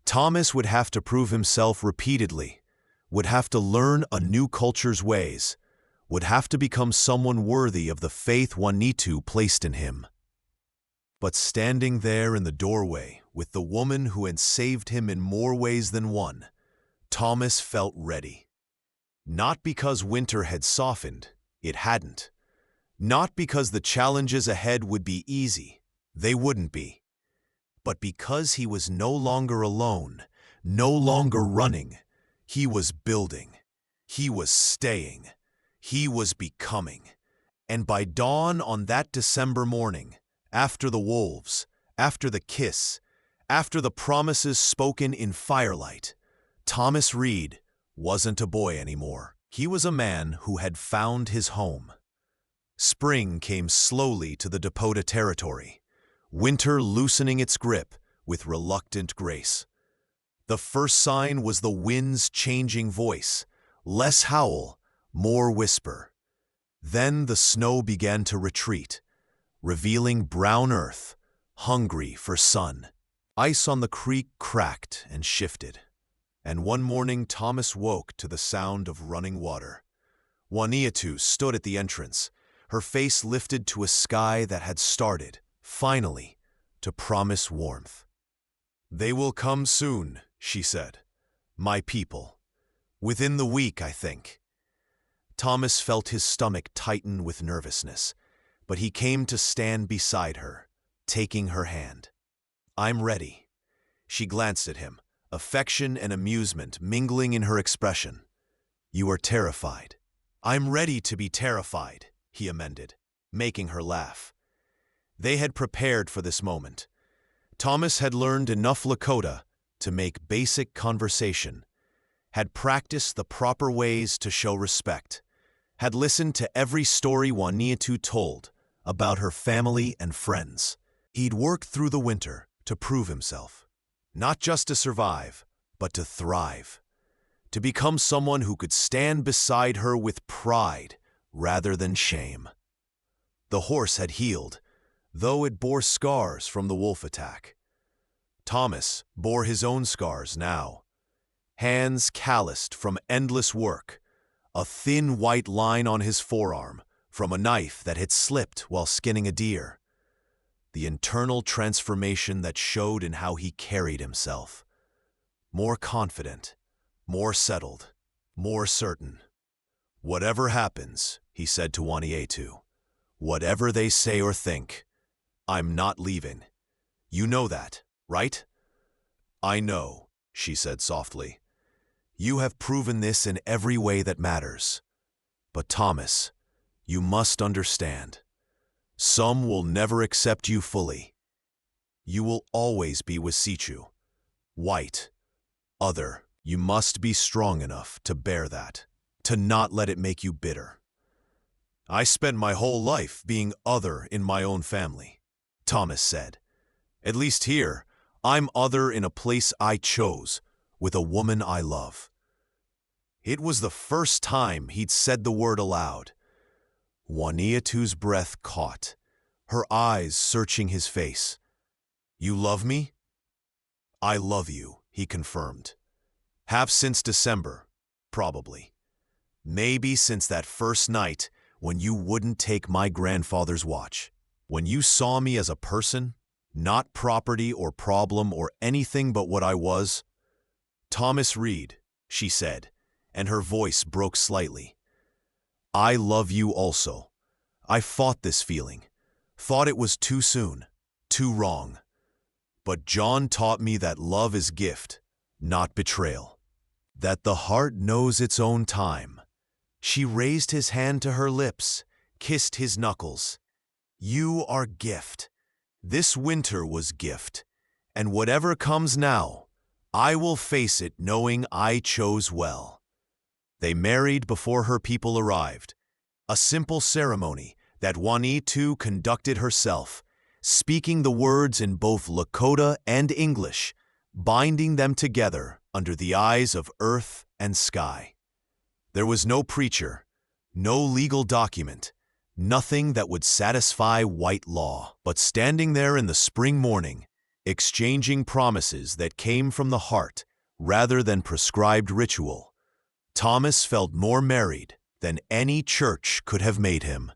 Thomas would have to prove himself repeatedly, would have to learn a new culture's ways, would have to become someone worthy of the faith Juanitu placed in him. But standing there in the doorway with the woman who had saved him in more ways than one, Thomas felt ready. Not because winter had softened, it hadn't. Not because the challenges ahead would be easy, they wouldn't be. But because he was no longer alone, no longer running, he was building, he was staying, he was becoming. And by dawn on that December morning, after the wolves, after the kiss, after the promises spoken in firelight, Thomas Reed wasn't a boy anymore. He was a man who had found his home. Spring came slowly to the Lakota territory, winter loosening its grip with reluctant grace. The first sign was the wind's changing voice, less howl, more whisper. Then the snow began to retreat, revealing brown earth, hungry for sun. Ice on the creek cracked and shifted, and one morning Thomas woke to the sound of running water. Juanitu stood at the entrance, her face lifted to a sky that had started, finally, to promise warmth. They will come soon, she said. My people. Within the week, I think. Thomas felt his stomach tighten with nervousness, but he came to stand beside her, taking her hand. I'm ready. She glanced at him, affection and amusement mingling in her expression. You are terrified. I'm ready to be terrified, he amended, making her laugh. They had prepared for this moment. Thomas had learned enough Lakota to make basic conversation, had practiced the proper ways to show respect, had listened to every story Juanitu told about her family and friends. He'd worked through the winter to prove himself, not just to survive, but to thrive, to become someone who could stand beside her with pride rather than shame. The horse had healed, though it bore scars from the wolf attack. Thomas bore his own scars now. Hands calloused from endless work, a thin white line on his forearm from a knife that had slipped while skinning a deer. The internal transformation that showed in how he carried himself. More confident, more settled, more certain. Whatever happens, he said to Juanitu, whatever they say or think, I'm not leaving. You know that, right? I know, she said softly. You have proven this in every way that matters. But Thomas, you must understand. Some will never accept you fully. You will always be Wasichu, white, other. You must be strong enough to bear that. to not let it make you bitter. I spent my whole life being other in my own family, Thomas said. At least here, I'm other in a place I chose, with a woman I love. It was the first time he'd said the word aloud. Juanitu's breath caught, her eyes searching his face. You love me? I love you, he confirmed. Have since December, probably. Maybe since that first night when you wouldn't take my grandfather's watch. When you saw me as a person, not property or problem or anything but what I was. Thomas Reed, she said, and her voice broke slightly. I love you also. I fought this feeling, thought it was too soon, too wrong. But John taught me that love is gift, not betrayal. That the heart knows its own time. She raised his hand to her lips, kissed his knuckles. You are gift. This winter was gift. And whatever comes now, I will face it knowing I chose well. They married before her people arrived. A simple ceremony that Juanitu conducted herself, speaking the words in both Lakota and English, binding them together under the eyes of earth and sky. There was no preacher, no legal document, nothing that would satisfy white law, but standing there in the spring morning, exchanging promises that came from the heart rather than prescribed ritual, Thomas felt more married than any church could have made him.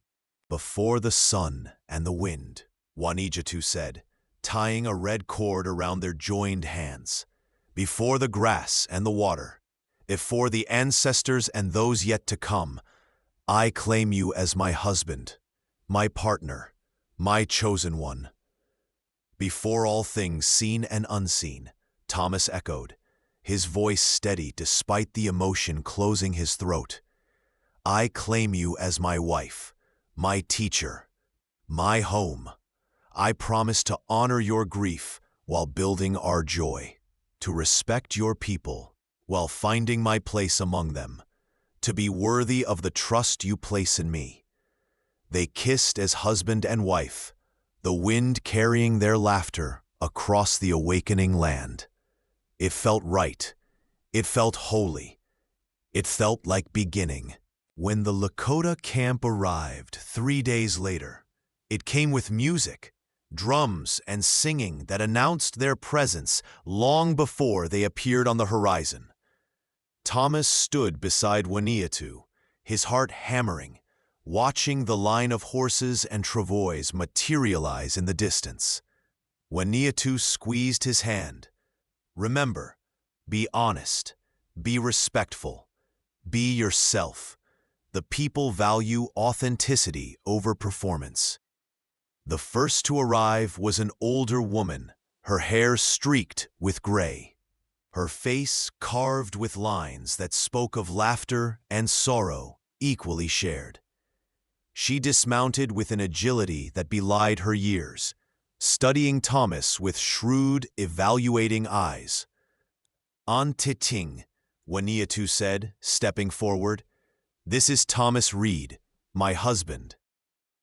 Before the sun and the wind, Juanitu said, tying a red cord around their joined hands. Before the grass and the water, before the ancestors and those yet to come, I claim you as my husband, my partner, my chosen one. Before all things seen and unseen, Thomas echoed, his voice steady despite the emotion closing his throat. I claim you as my wife, my teacher, my home. I promise to honor your grief while building our joy, to respect your people while finding my place among them, to be worthy of the trust you place in me. They kissed as husband and wife, the wind carrying their laughter across the awakening land. It felt right. It felt holy. It felt like beginning. When the Lakota camp arrived 3 days later, it came with music, drums, and singing that announced their presence long before they appeared on the horizon. Thomas stood beside Juanitu, his heart hammering, watching the line of horses and travois materialize in the distance. Juanitu squeezed his hand. Remember, be honest, be respectful, be yourself. The people value authenticity over performance. The first to arrive was an older woman, her hair streaked with gray, her face carved with lines that spoke of laughter and sorrow equally shared. She dismounted with an agility that belied her years, studying Thomas with shrewd, evaluating eyes. An Titing, Juanitu said, stepping forward. This is Thomas Reed, my husband.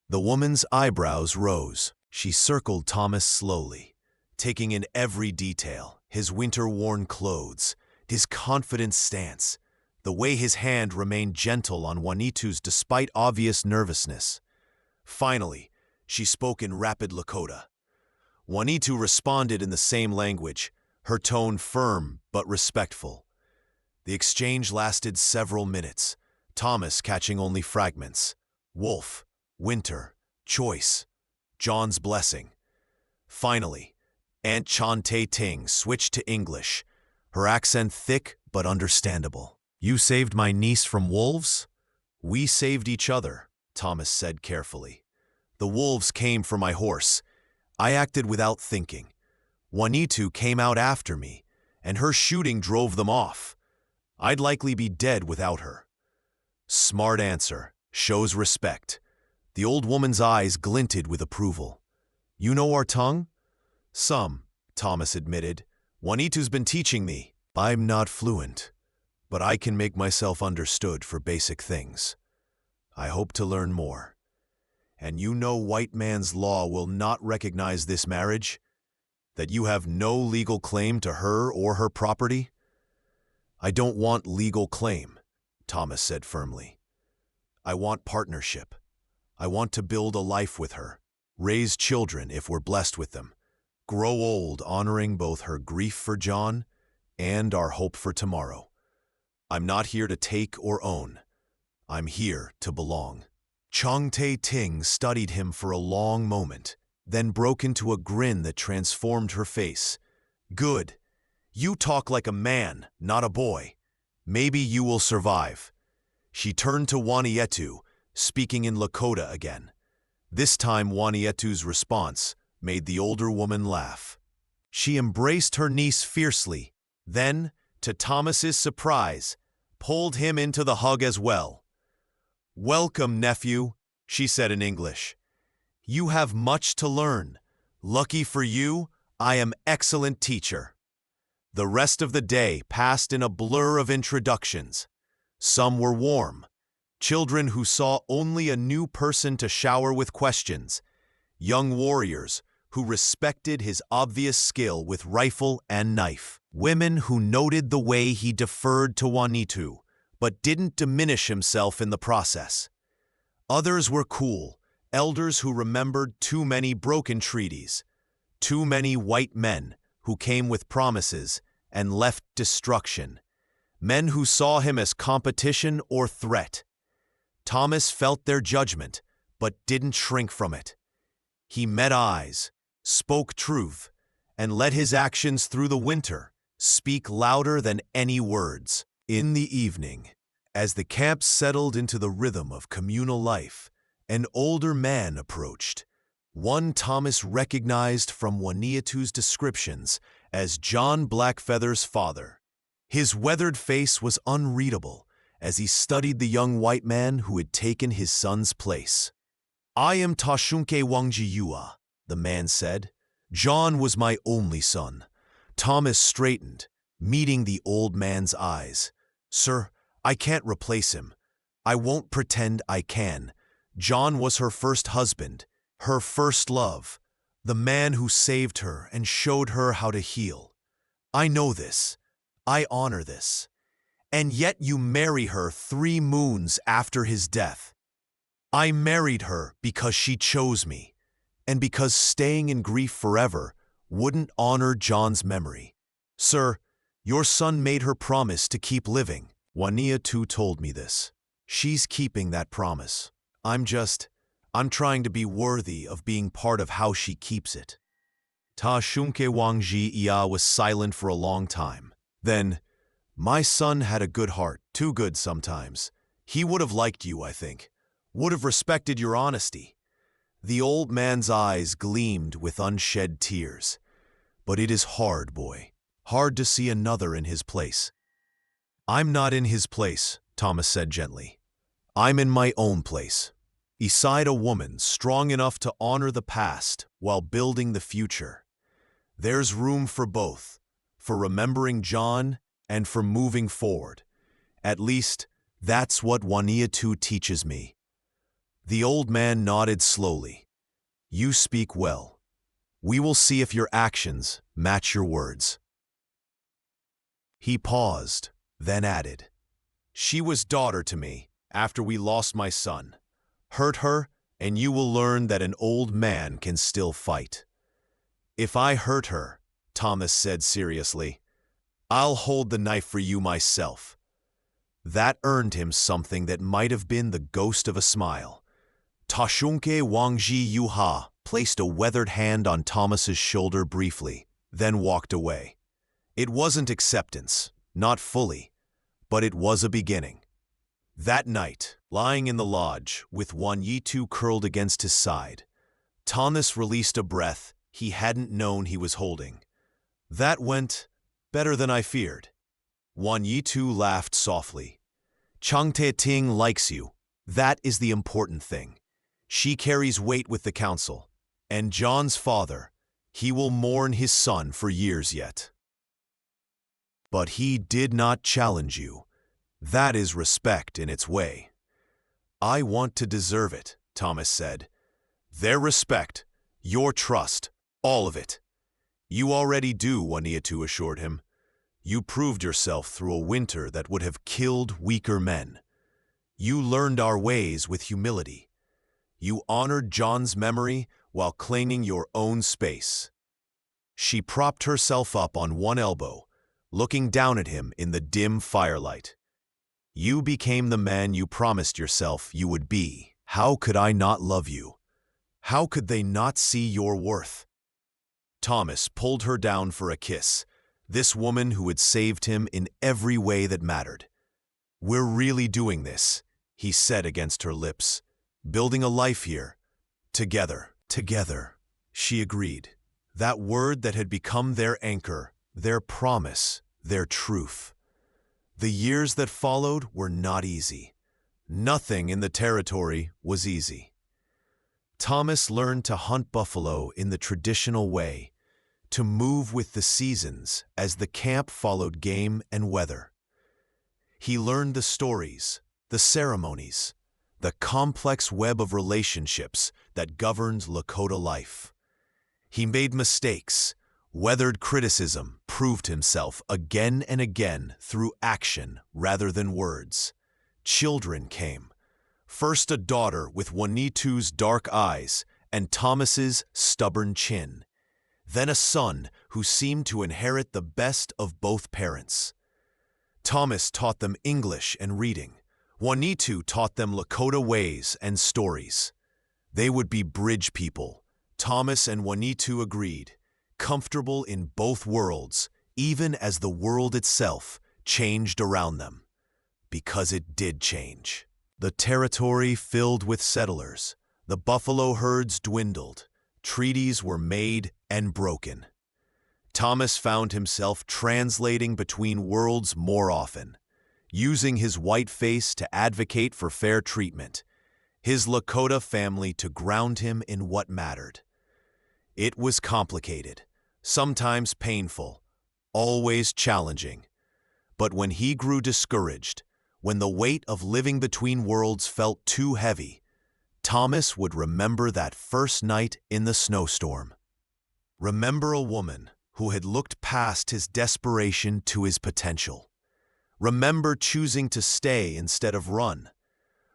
The woman's eyebrows rose. She circled Thomas slowly, taking in every detail, his winter-worn clothes, his confident stance, the way his hand remained gentle on Juanitu's despite obvious nervousness. Finally, she spoke in rapid Lakota. Juanitu responded in the same language, her tone firm but respectful. The exchange lasted several minutes, Thomas catching only fragments. Wolf, winter, choice, John's blessing. Finally, Aunt Chante Ting switched to English, her accent thick but understandable. You saved my niece from wolves? We saved each other, Thomas said carefully. The wolves came for my horse. I acted without thinking. Juanitu came out after me, and her shooting drove them off. I'd likely be dead without her. Smart answer, shows respect. The old woman's eyes glinted with approval. You know our tongue? Some, Thomas admitted. Juanitu's been teaching me. I'm not fluent, but I can make myself understood for basic things. I hope to learn more. And you know white man's law will not recognize this marriage? That you have no legal claim to her or her property? I don't want legal claim, Thomas said firmly. I want partnership. I want to build a life with her, raise children if we're blessed with them, grow old honoring both her grief for John and our hope for tomorrow. I'm not here to take or own. I'm here to belong. Chong Tae-ting studied him for a long moment, then broke into a grin that transformed her face. Good. You talk like a man, not a boy. Maybe you will survive. She turned to Wanietu, speaking in Lakota again. This time Wanietu's response made the older woman laugh. She embraced her niece fiercely, then, to Thomas's surprise, pulled him into the hug as well. "Welcome, nephew," she said in English. "You have much to learn. Lucky for you, I am excellent teacher." The rest of the day passed in a blur of introductions. Some were warm, children who saw only a new person to shower with questions, young warriors who respected his obvious skill with rifle and knife, women who noted the way he deferred to Wanietu, but didn't diminish himself in the process. Others were cool, elders who remembered too many broken treaties, too many white men who came with promises and left destruction, men who saw him as competition or threat. Thomas felt their judgment, but didn't shrink from it. He met eyes, spoke truth, and let his actions through the winter speak louder than any words. In the evening, as the camp settled into the rhythm of communal life, an older man approached, one Thomas recognized from Wanietu's descriptions as John Blackfeather's father. His weathered face was unreadable as he studied the young white man who had taken his son's place. "I am Tashunke Wangjiyua," the man said. "John was my only son." Thomas straightened, meeting the old man's eyes. "Sir, I can't replace him. I won't pretend I can. John was her first husband, her first love, the man who saved her and showed her how to heal. I know this. I honor this. And yet you marry her 3 moons after his death. I married her because she chose me, and because staying in grief forever wouldn't honor John's memory. Sir, your son made her promise to keep living. Wanietu told me this. She's keeping that promise. I'm trying to be worthy of being part of how she keeps it." Tashunke Wangji was silent for a long time. Then, "My son had a good heart, too good sometimes. He would have liked you, I think. Would have respected your honesty." The old man's eyes gleamed with unshed tears. "But it is hard, boy. Hard to see another in his place." "I'm not in his place," Thomas said gently. "I'm in my own place, beside a woman strong enough to honor the past while building the future. There's room for both, for remembering John and for moving forward. At least, that's what Wanietu teaches me." The old man nodded slowly. "You speak well. We will see if your actions match your words." He paused, then added, "She was daughter to me after we lost my son. Hurt her, and you will learn that an old man can still fight." "If I hurt her," Thomas said seriously, "I'll hold the knife for you myself." That earned him something that might have been the ghost of a smile. Tashunke Wangji Yuha placed a weathered hand on Thomas's shoulder briefly, then walked away. It wasn't acceptance, not fully, but it was a beginning. That night, lying in the lodge with Wanietu curled against his side, Thomas released a breath he hadn't known he was holding. "That went better than I feared." Wanietu laughed softly. "Chang Tae-ting likes you. That is the important thing. She carries weight with the council. And John's father, he will mourn his son for years yet." "But he did not challenge you," That is respect in its way. I want to deserve it, Thomas said. Their respect, your trust, all of it. You already do, Juanitu assured him. You proved yourself through a winter that would have killed weaker men. You learned our ways with humility. You honored John's memory while claiming your own space. She propped herself up on one elbow, looking down at him in the dim firelight. You became the man you promised yourself you would be. How could I not love you? How could they not see your worth? Thomas pulled her down for a kiss, this woman who had saved him in every way that mattered. We're really doing this, he said against her lips. Building a life here. Together. Together, she agreed. That word that had become their anchor, their promise, their truth. The years that followed were not easy. Nothing in the territory was easy. Thomas learned to hunt buffalo in the traditional way, to move with the seasons as the camp followed game and weather. He learned the stories, the ceremonies, the complex web of relationships that governed Lakota life. He made mistakes, weathered criticism, proved himself again and again through action rather than words. Children came. First a daughter with Juanitu's dark eyes and Thomas's stubborn chin. Then a son who seemed to inherit the best of both parents. Thomas taught them English and reading. Juanitu taught them Lakota ways and stories. They would be bridge people. Thomas and Juanitu agreed, comfortable in both worlds, even as the world itself changed around them. Because it did change. The territory filled with settlers. The buffalo herds dwindled. Treaties were made and broken. Thomas found himself translating between worlds more often, using his white face to advocate for fair treatment, his Lakota family to ground him in what mattered. It was complicated, sometimes painful, always challenging. But when he grew discouraged, when the weight of living between worlds felt too heavy, Thomas would remember that first night in the snowstorm. Remember a woman who had looked past his desperation to his potential. Remember choosing to stay instead of run.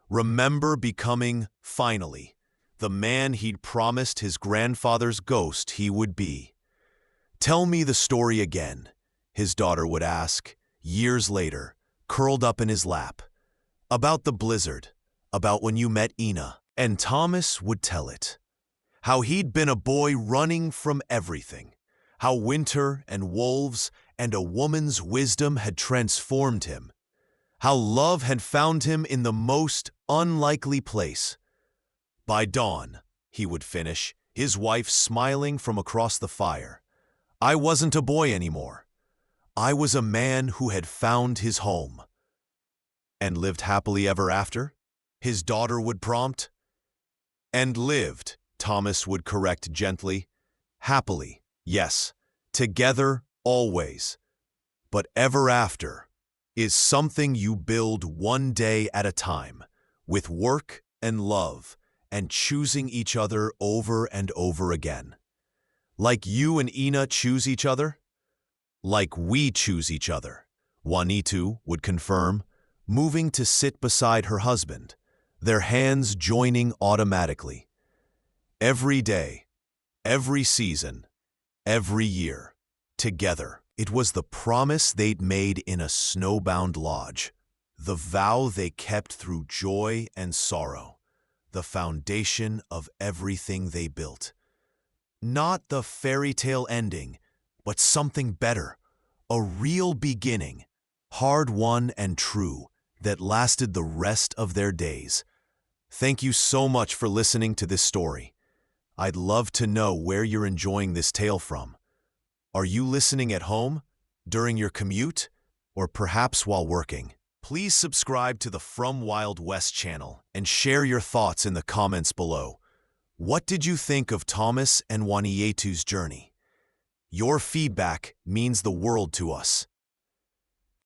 Remember becoming, finally, the man he'd promised his grandfather's ghost he would be. Tell me the story again, his daughter would ask, years later, curled up in his lap. About the blizzard, about when you met Ina, and Thomas would tell it. How he'd been a boy running from everything. How winter and wolves and a woman's wisdom had transformed him. How love had found him in the most unlikely place. By dawn, he would finish, his wife smiling from across the fire. I wasn't a boy anymore. I was a man who had found his home. And lived happily ever after? His daughter would prompt. And lived, Thomas would correct gently. Happily, yes. Together, always. But ever after is something you build one day at a time, with work and love, and choosing each other over and over again. Like you and Ina choose each other? Like we choose each other, Juanitu would confirm, moving to sit beside her husband, their hands joining automatically. Every day, every season, every year, together. It was the promise they'd made in a snowbound lodge, the vow they kept through joy and sorrow, the foundation of everything they built. Not the fairy tale ending, but something better, a real beginning, hard-won and true, that lasted the rest of their days. Thank you so much for listening to this story. I'd love to know where you're enjoying this tale from. Are you listening at home, during your commute, or perhaps while working? Please subscribe to the From Wild West channel and share your thoughts in the comments below. What did you think of Thomas and Juanitu's journey? Your feedback means the world to us.